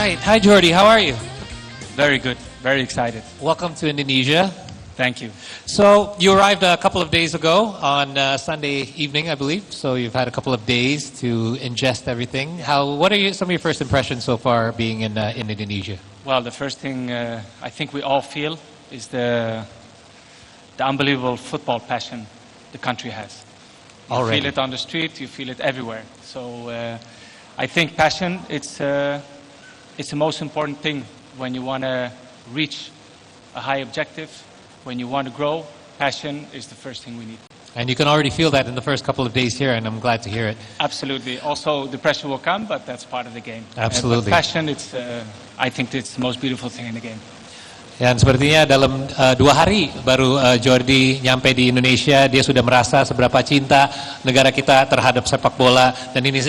right. Hi, Jordi. How are you? Very good. Very excited. Welcome to Indonesia. Thank you. So you arrived a couple of days ago on Sunday evening, I believe. So you've had a couple of days to ingest everything. What are some of your first impressions so far being in Indonesia? Well, the first thing I think we all feel is the unbelievable football passion the country has. You Already. feel it on the street. You feel it everywhere. So I think passion it's the most important thing when you want to reach a high objective. When you want to grow, passion is the first thing we need. And you can already feel that in the first couple of days here, and I'm glad to hear it. Absolutely. Also, the pressure will come, but that's part of the game. Absolutely. But passion, I think it's the most beautiful thing in the game. Dan sepertinya dalam 2 hari baru Jordi nyampe di Indonesia, dia sudah merasa seberapa cinta negara kita terhadap sepak bola, dan ini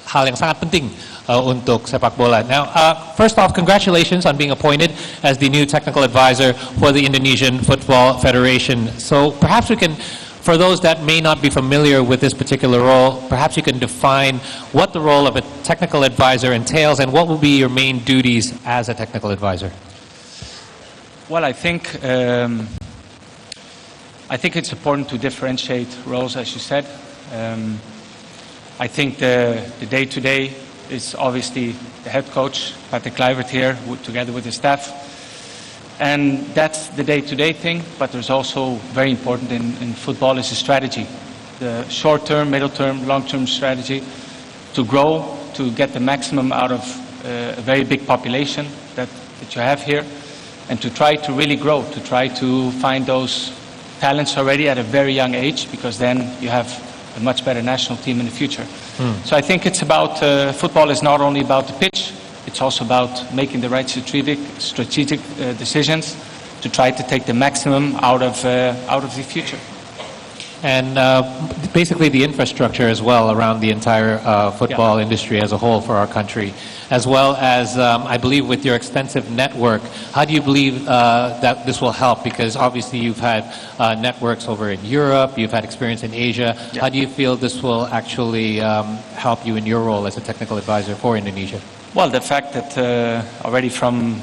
hal yang sangat penting untuk sepak bola. Now, first off, congratulations on being appointed as the new technical advisor for the Indonesian Football Federation. So perhaps we can, for those that may not be familiar with this particular role, perhaps you can define what the role of a technical advisor entails and what will be your main duties as a technical advisor. Well, I think it's important to differentiate roles, as you said. I think the day-to-day is obviously the head coach, Patrick Kluivert here, together with the staff. And that's the day-to-day thing, but there's also very important in football is the strategy. The short-term, middle-term, long-term strategy to grow, to get the maximum out of a very big population that you have here, and to try to really grow, to try to find those talents already at a very young age, because then you have a much better national team in the future. So I think it's about, football is not only about the pitch, it's also about making the right strategic decisions to try to take the maximum out of the future. And basically the infrastructure as well around the entire football industry as a whole for our country, as well as I believe with your extensive network. How do you believe that this will help? Because obviously you've had networks over in Europe, you've had experience in Asia. Yeah. How do you feel this will actually help you in your role as a technical advisor for Indonesia? Well, the fact that already from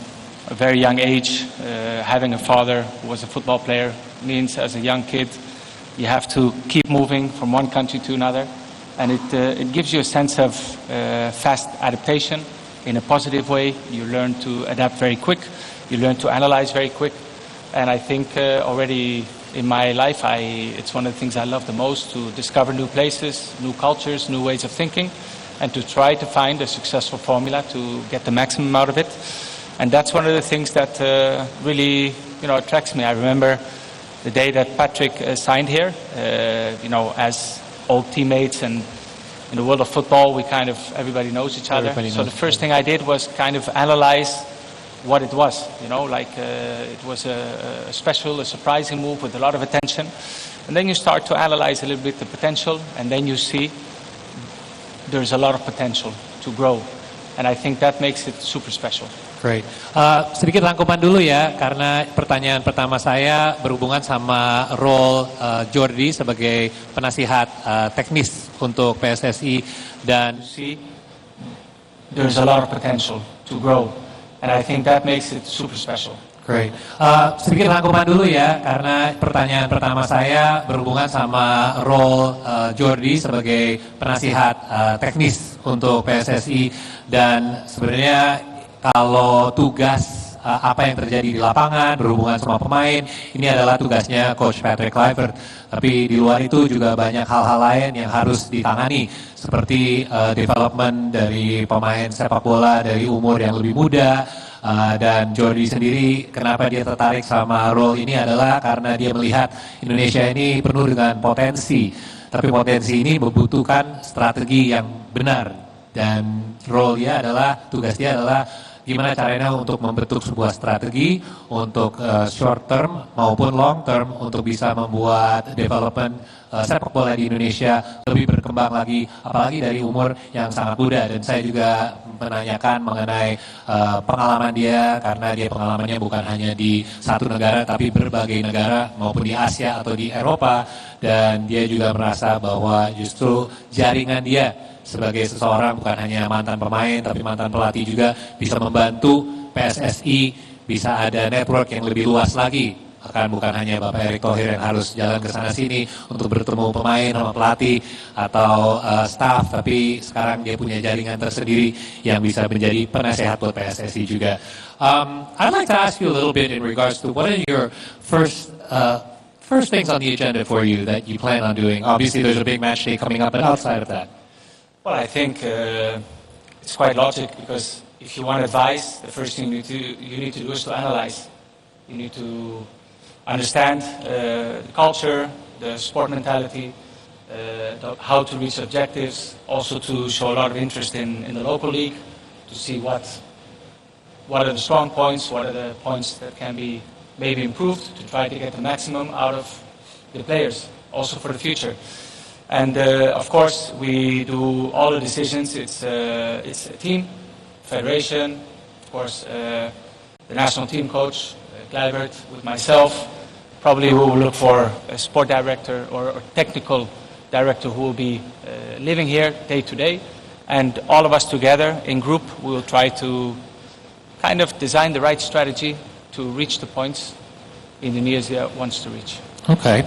a very young age, having a father who was a football player means as a young kid, you have to keep moving from one country to another, and it gives you a sense of fast adaptation in a positive way. You learn to adapt very quick, you learn to analyze very quick, and I think already in my life, it's one of the things I love the most, to discover new places, new cultures, new ways of thinking, and to try to find a successful formula to get the maximum out of it. And that's one of the things that really attracts me. I remember the day that Patrick signed here, as old teammates, and in the world of football, everybody knows each other. Everybody So knows the first thing I did was kind of analyze what it was. It was a special, a surprising move with a lot of attention. And then you start to analyze a little bit the potential, and then you see there's a lot of potential to grow. And I think that makes it super special. Great. Sedikit rangkuman dulu ya, karena pertanyaan pertama saya berhubungan sama role Jordi sebagai penasihat teknis untuk PSSI, dan See, there's a lot of potential to grow, and I think that makes it super special. Great. Sedikit rangkuman dulu ya, karena pertanyaan pertama saya berhubungan sama role Jordi sebagai penasihat teknis untuk PSSI, dan sebenarnya kalau tugas apa yang terjadi di lapangan berhubungan sama pemain, ini adalah tugasnya Coach Patrick Kluivert. Tapi di luar itu juga banyak hal-hal lain yang harus ditangani, seperti development dari pemain sepak bola dari umur yang lebih muda. Dan Jordi sendiri, kenapa dia tertarik sama role ini adalah karena dia melihat Indonesia ini penuh dengan potensi. Tapi potensi ini membutuhkan strategi yang benar. Dan role dia adalah, tugas dia adalah gimana caranya untuk membentuk sebuah strategi untuk short term maupun long term untuk bisa membuat development sepak bola di Indonesia lebih berkembang lagi, apalagi dari umur yang sangat muda. Dan saya juga menanyakan mengenai pengalaman dia, karena dia pengalamannya bukan hanya di satu negara tapi berbagai negara maupun di Asia atau di Eropa, dan dia juga merasa bahwa justru jaringan dia sebagai seseorang bukan hanya mantan pemain tapi mantan pelatih juga bisa membantu PSSI bisa ada network yang lebih luas lagi. Bukan hanya Bapak Erick Thohir yang harus jalan ke sana sini untuk bertemu pemain sama pelatih atau staff, tapi sekarang dia punya jaringan tersendiri yang bisa menjadi penasehat buat PSSI juga. I'd like to ask you a little bit in regards to what are your first things on the agenda for you that you plan on doing? Obviously, there's a big match day coming up, but outside of that. Well, I think it's quite logic because if you want advice, the first thing you need to do is to analyze. You need to understand the culture, the sport mentality, how to reach objectives, also to show a lot of interest in the local league, to see what are the strong points, what are the points that can be maybe improved, to try to get the maximum out of the players, also for the future. And of course, we do all the decisions. It's a team, federation, of course, the national team coach, Kluivert, with myself. Probably we will look for a sport director or technical director who will be living here day to day. And all of us together in group, we will try to kind of design the right strategy to reach the points Indonesia wants to reach. Oke,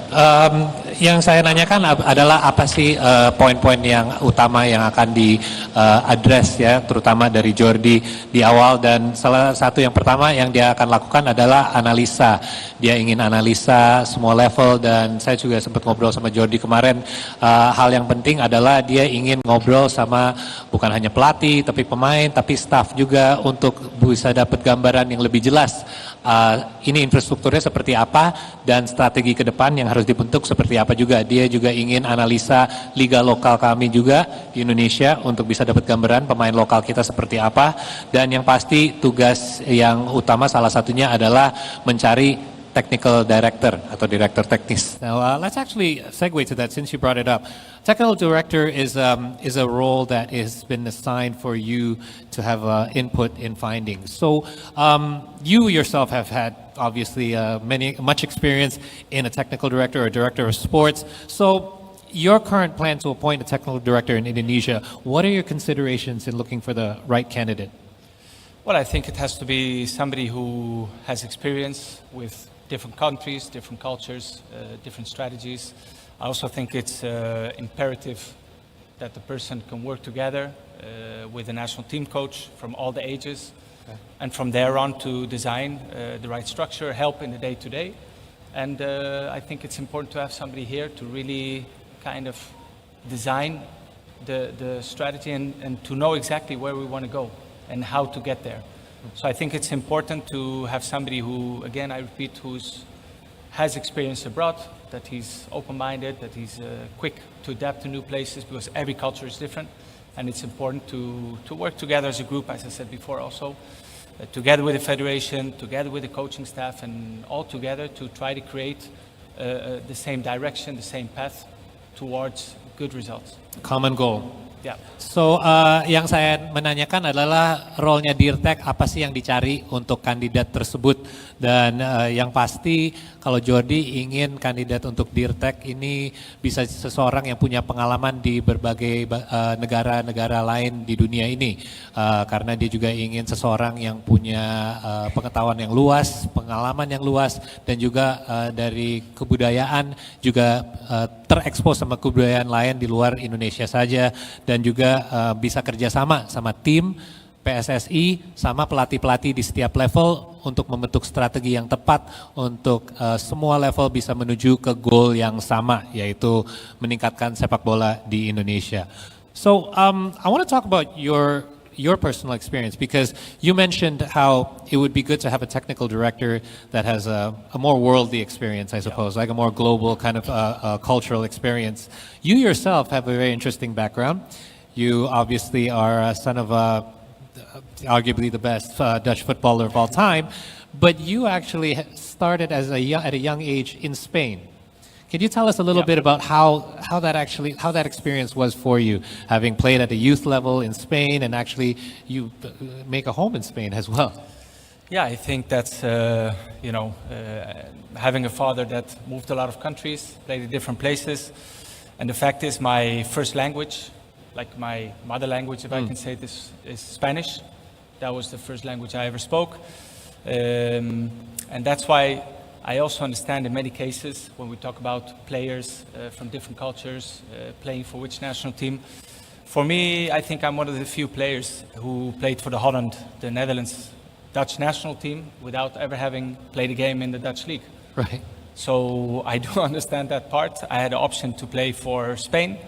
yang saya nanyakan adalah apa sih poin-poin yang utama yang akan di-address ya, terutama dari Jordi di awal, dan salah satu yang pertama yang dia akan lakukan adalah analisa. Dia ingin analisa semua level dan saya juga sempat ngobrol sama Jordi kemarin, hal yang penting adalah dia ingin ngobrol sama bukan hanya pelatih, tapi pemain, tapi staff juga untuk bisa dapat gambaran yang lebih jelas. Ini infrastrukturnya seperti apa dan strategi ke depan yang harus dibentuk seperti apa juga. Dia juga ingin analisa liga lokal kami juga di Indonesia untuk bisa dapat gambaran pemain lokal kita seperti apa, dan yang pasti tugas yang utama salah satunya adalah mencari technical director atau director teknis. Now let's actually segue to that since you brought it up. Technical director is a role that has been assigned for you to have input in findings. So you yourself have had obviously much experience in a technical director or director of sports. So your current plan to appoint a technical director in Indonesia, what are your considerations in looking for the right candidate? Well, I think it has to be somebody who has experience with different countries, different cultures, different strategies. I also think it's imperative that the person can work together with a national team coach from all the ages, and from there on to design the right structure, help in the day-to-day. And I think it's important to have somebody here to really kind of design the strategy and to know exactly where we want to go and how to get there. So I think it's important to have somebody who, again, I repeat, has experience abroad, that he's open-minded, that he's quick to adapt to new places, because every culture is different. And it's important to work together as a group, as I said before also, together with the federation, together with the coaching staff, and all together to try to create the same direction, the same path towards good results. Common goal. Yeah. So, yang saya menanyakan adalah role-nya Dirtek, apa sih yang dicari untuk kandidat tersebut, dan yang pasti kalau Jordi ingin kandidat untuk Dirtek ini bisa seseorang yang punya pengalaman di berbagai negara-negara lain di dunia ini, karena dia juga ingin seseorang yang punya pengetahuan yang luas, pengalaman yang luas, dan juga dari kebudayaan juga terekspos sama kebudayaan lain di luar Indonesia saja, dan juga bisa kerjasama sama tim PSSI sama pelatih-pelatih di setiap level untuk membentuk strategi yang tepat untuk semua level bisa menuju ke goal yang sama, yaitu meningkatkan sepak bola di Indonesia. So I want to talk about your personal experience, because you mentioned how it would be good to have a technical director that has a more worldly experience, I suppose, like a more global kind of cultural experience. You yourself have a very interesting background. You obviously are a son of arguably the best Dutch footballer of all time, but you actually started at a young age in Spain. Can you tell us a little bit about how that experience was for you, having played at a youth level in Spain, and actually you make a home in Spain as well? Yeah, I think that's having a father that moved a lot of countries, played in different places, and the fact is my first language like my mother language, if I can say this, is Spanish. That was the first language I ever spoke. And that's why I also understand in many cases when we talk about players from different cultures playing for which national team. For me, I think I'm one of the few players who played for the Holland, the Netherlands, Dutch national team without ever having played a game in the Dutch league. Right. So I do understand that part. I had the option to play for Spain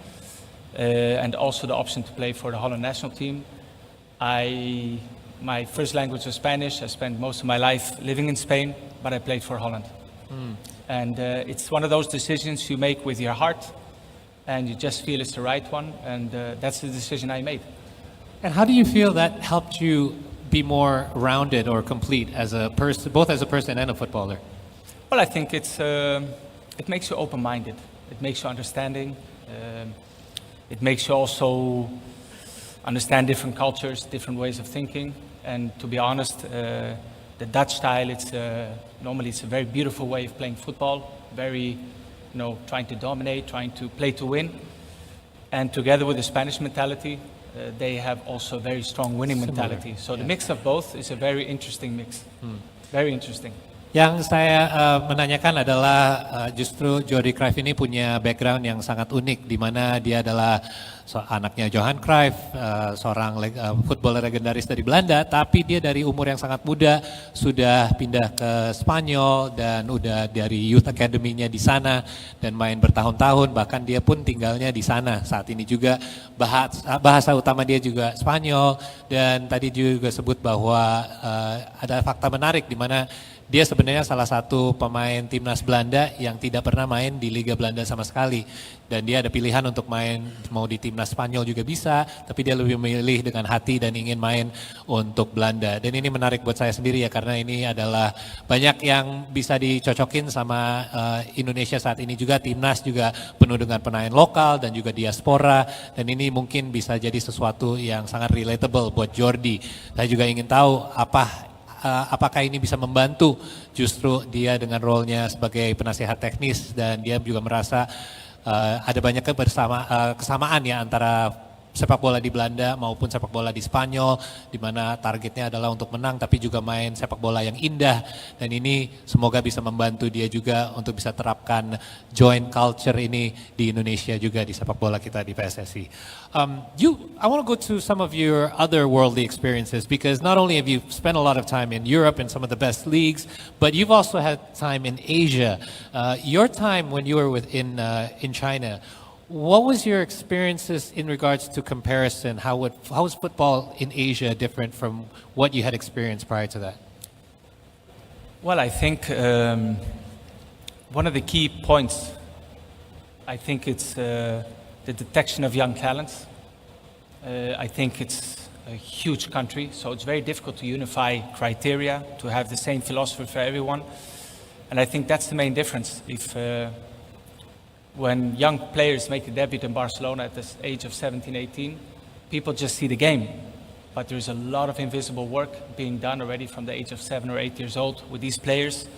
and also the option to play for the Holland national team. My first language was Spanish. I spent most of my life living in Spain, but I played for Holland. And it's one of those decisions you make with your heart, and you just feel it's the right one, and that's the decision I made. And how do you feel that helped you be more rounded or complete as a person, both as a person and a footballer? Well, I think it makes you open-minded. It makes you understanding. It makes you also understand different cultures, different ways of thinking. And to be honest, the Dutch style, normally it's a very beautiful way of playing football. Very, trying to dominate, trying to play to win. And together with the Spanish mentality, they have also a very strong winning mentality. So the mix of both is a very interesting mix. Very interesting. Yang saya menanyakan adalah justru Jordi Cruyff ini punya background yang sangat unik, di mana dia adalah anaknya Johan Cruyff, seorang footballer legendaris dari Belanda, tapi dia dari umur yang sangat muda sudah pindah ke Spanyol dan udah dari Youth Academy-nya di sana dan main bertahun-tahun, bahkan dia pun tinggalnya di sana saat ini juga. Bahasa utama dia juga Spanyol, dan tadi juga sebut bahwa ada fakta menarik di mana dia sebenarnya salah satu pemain timnas Belanda yang tidak pernah main di Liga Belanda sama sekali. Dan dia ada pilihan untuk main mau di timnas Spanyol juga bisa, tapi dia lebih memilih dengan hati dan ingin main untuk Belanda. Dan ini menarik buat saya sendiri ya, karena ini adalah banyak yang bisa dicocokin sama Indonesia saat ini juga. Timnas juga penuh dengan pemain lokal dan juga diaspora. Dan ini mungkin bisa jadi sesuatu yang sangat relatable buat Jordi. Saya juga ingin tahu apakah ini bisa membantu justru dia dengan role-nya sebagai penasihat teknis, dan dia juga merasa ada banyak kesamaan ya antara sepak bola di Belanda maupun sepak bola di Spanyol, di mana targetnya adalah untuk menang tapi juga main sepak bola yang indah, dan ini semoga bisa membantu dia juga untuk bisa terapkan joint culture ini di Indonesia juga di sepak bola kita di PSSI. I want to go to some of your other worldly experiences, because not only have you spent a lot of time in Europe in some of the best leagues, but you've also had time in Asia. Your time when you were in China, what was your experiences in regards to comparison? How was football in Asia different from what you had experienced prior to that? Well, I think one of the key points, I think it's the detection of young talents. I think it's a huge country, so it's very difficult to unify criteria, to have the same philosophy for everyone. And I think that's the main difference. When young players make a debut in Barcelona at the age of 17, 18, people just see the game. But there's a lot of invisible work being done already from the age of 7 or 8 years old with these players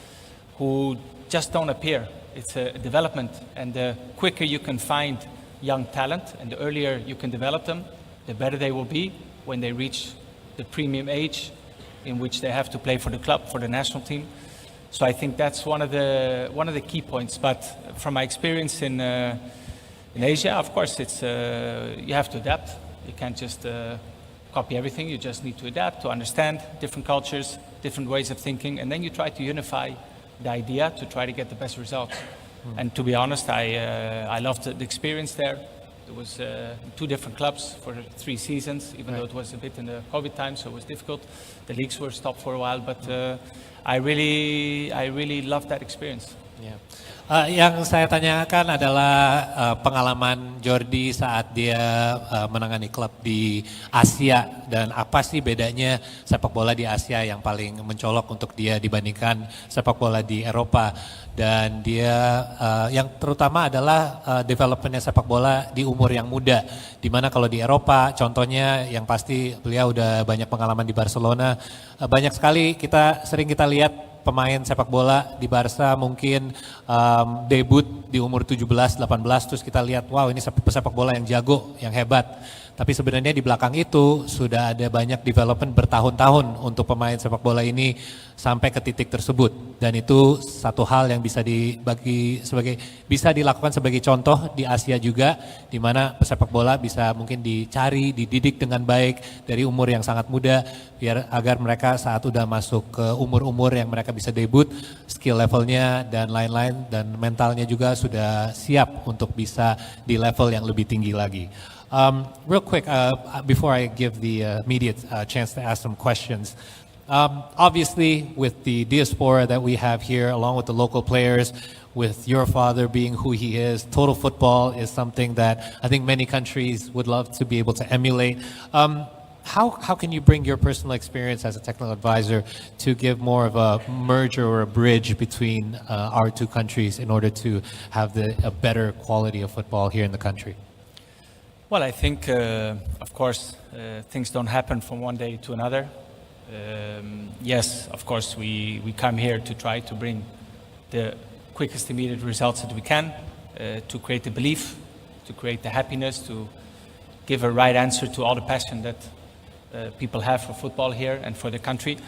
who just don't appear. It's a development, and the quicker you can find young talent and the earlier you can develop them, the better they will be when they reach the premium age in which they have to play for the club, for the national team. So I think that's one of the key points. But from my experience in Asia, of course, it's you have to adapt. You can't just copy everything. You just need to adapt, to understand different cultures, different ways of thinking, and then you try to unify the idea to try to get the best results. And to be honest, I loved the experience there. It was 2 different clubs for 3 seasons, even though it was a bit in the COVID time, so it was difficult. The leagues were stopped for a while, but I really loved that experience. Yeah. Yang saya tanyakan adalah pengalaman Jordi saat dia menangani klub di Asia, dan apa sih bedanya sepak bola di Asia yang paling mencolok untuk dia dibandingkan sepak bola di Eropa. Dan dia yang terutama adalah developmentnya sepak bola di umur yang muda, dimana kalau di Eropa contohnya yang pasti beliau udah banyak pengalaman di Barcelona, banyak sekali sering kita lihat pemain sepak bola di Barca mungkin debut di umur 17, 18, terus kita lihat wow ini pesepak bola yang jago, yang hebat. Tapi sebenarnya di belakang itu sudah ada banyak development bertahun-tahun untuk pemain sepak bola ini sampai ke titik tersebut. Dan itu satu hal yang bisa bisa dilakukan sebagai contoh di Asia juga, di mana pesepak bola bisa mungkin dicari, dididik dengan baik dari umur yang sangat muda, agar mereka saat udah masuk ke umur-umur yang mereka bisa debut, skill levelnya dan lain-lain dan mentalnya juga sudah siap untuk bisa di level yang lebih tinggi lagi. Real quick, before I give the media chance to ask some questions, obviously with the diaspora that we have here, along with the local players, with your father being who he is, total football is something that I think many countries would love to be able to emulate. How can you bring your personal experience as a technical advisor to give more of a merger or a bridge between our two countries in order to have a better quality of football here in the country? Well, I think, of course, things don't happen from one day to another. Yes, of course, we come here to try to bring the quickest immediate results that we can, to create the belief, to create the happiness, to give a right answer to all the passion that people have for football here and for the country.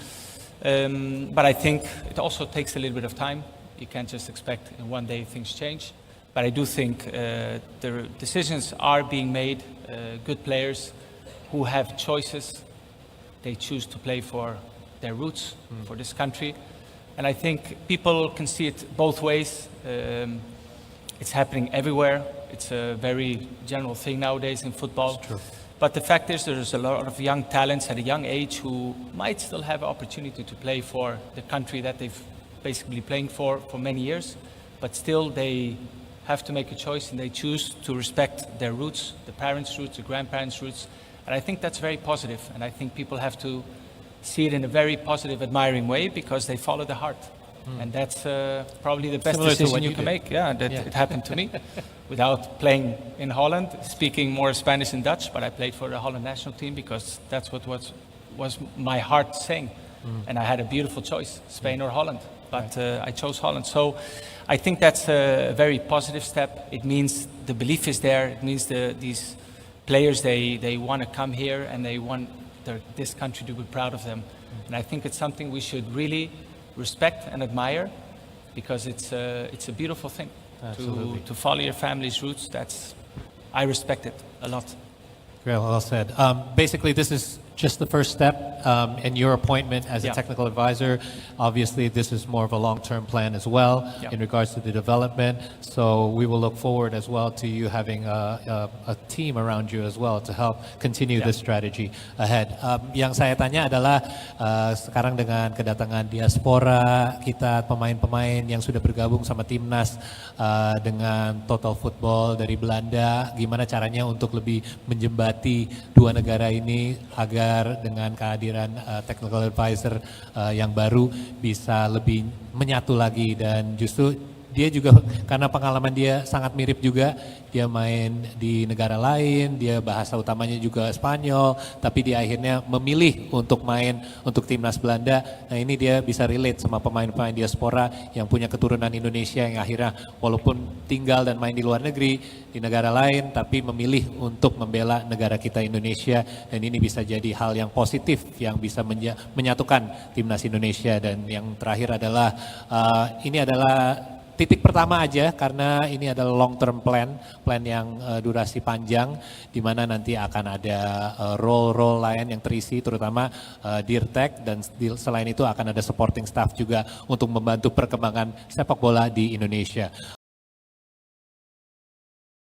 But I think it also takes a little bit of time. You can't just expect in one day things change. But I do think the decisions are being made. Good players who have choices, they choose to play for their roots, for this country. And I think people can see it both ways. It's happening everywhere. It's a very general thing nowadays in football. It's true. But the fact is there's a lot of young talents at a young age who might still have an opportunity to play for the country that they've basically been playing for many years. But still they have to make a choice and they choose to respect their roots, the parents' roots, the grandparents' roots. And I think that's very positive. And I think people have to see it in a very positive, admiring way because they follow the heart. And that's probably the best Similar to decision what you you can did. make. Yeah, it happened to me without playing in Holland, speaking more Spanish and Dutch, but I played for the Holland national team because that's what was my heart saying. And I had a beautiful choice, Spain or Holland, but I chose Holland. So I think that's a very positive step. It means the belief is there. It means these players, they want to come here and they want this country to be proud of them. And I think it's something we should really respect and admire because it's a beautiful thing to follow your family's roots. I respect it a lot. Great, well said. Basically, this is just the first step in your appointment as a technical advisor. Obviously, this is more of a long-term plan as well in regards to the development. So we will look forward as well to you having a team around you as well to help continue this strategy ahead. Yang saya tanya adalah sekarang dengan kedatangan diaspora kita, pemain-pemain yang sudah bergabung sama timnas dengan Total Football dari Belanda, gimana caranya untuk lebih menjembati dua negara ini agar dengan kehadiran technical advisor yang baru bisa lebih menyatu lagi. Dan justru dia juga karena pengalaman dia sangat mirip juga, dia main di negara lain, dia bahasa utamanya juga Spanyol, tapi dia akhirnya memilih untuk main untuk timnas Belanda. Nah ini dia bisa relate sama pemain-pemain diaspora yang punya keturunan Indonesia yang akhirnya walaupun tinggal dan main di luar negeri, di negara lain, tapi memilih untuk membela negara kita Indonesia. Dan ini bisa jadi hal yang positif yang bisa menyatukan timnas Indonesia. Dan yang terakhir adalah ini adalah titik pertama aja karena ini adalah long term plan yang durasi panjang di mana nanti akan ada role lain yang terisi terutama Dirtek, dan selain itu akan ada supporting staff juga untuk membantu perkembangan sepak bola di Indonesia.